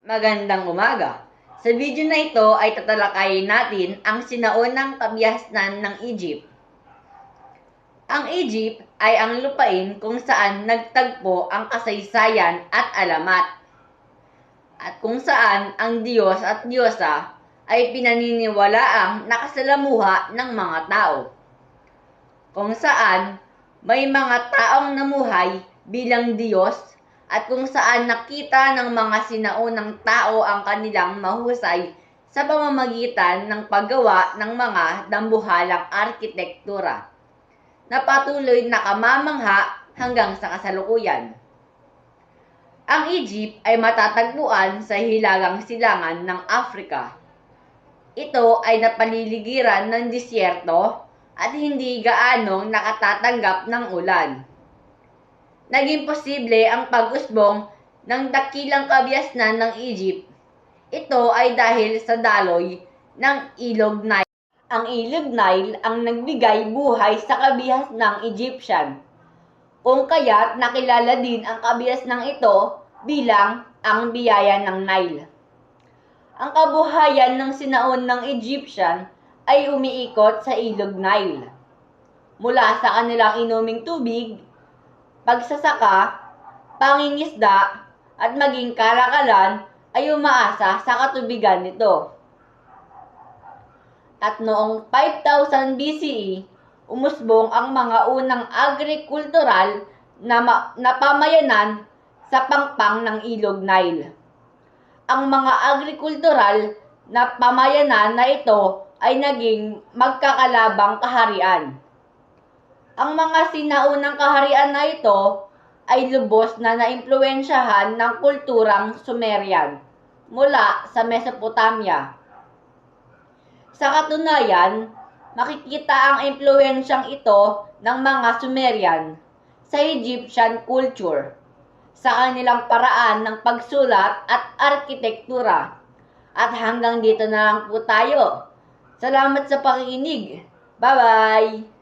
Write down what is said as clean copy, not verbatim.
Magandang umaga. Sa video na ito ay tatalakayin natin ang sinaunang kabihasnan ng Egypt. Ang Egypt ay ang lupain kung saan nagtagpo ang kasaysayan at alamat. At kung saan ang Diyos at Diyosa ay pinaniniwalaang nakasalamuha ng mga tao. Kung saan may mga taong namuhay bilang Diyos at kung saan nakita ng mga sinaunang tao ang kanilang mahusay sa pamamagitan ng paggawa ng mga dambuhalang arkitektura na patuloy na kamamangha hanggang sa kasalukuyan. Ang Egypt ay matatagpuan sa hilagang silangan ng Afrika. Ito ay napaliligiran ng disyerto at hindi gaanong nakatatanggap ng ulan. Naging posible ang pag-usbong ng dakilang kabihasnan ng Egypt. Ito ay dahil sa daloy ng Ilog Nile. Ang Ilog Nile ang nagbigay buhay sa kabihasnang Egyptian, kung kaya't nakilala din ang kabihasnang ito bilang ang biyaya ng Nile. Ang kabuhayan ng sinaunang Egyptian ay umiikot sa Ilog Nile. Mula sa kanilang inuming tubig, pagsasaka, pangingisda, at maging kalakalan ay umaasa sa katubigan nito. At noong 5000 BCE, umusbong ang mga unang agrikultural na pamayanan sa pangpang ng Ilog Nile. Ang mga agrikultural na pamayanan na ito ay naging magkakalabang kaharian. Ang mga sinaunang kaharian na ito ay lubos na naimpluwensyahan ng kulturang Sumerian mula sa Mesopotamia. Sa katunayan, makikita ang impluwensyang ito ng mga Sumerian sa Egyptian culture, sa kanilang paraan ng pagsulat at arkitektura. At hanggang dito na lang po tayo. Salamat sa pakikinig. Bye-bye!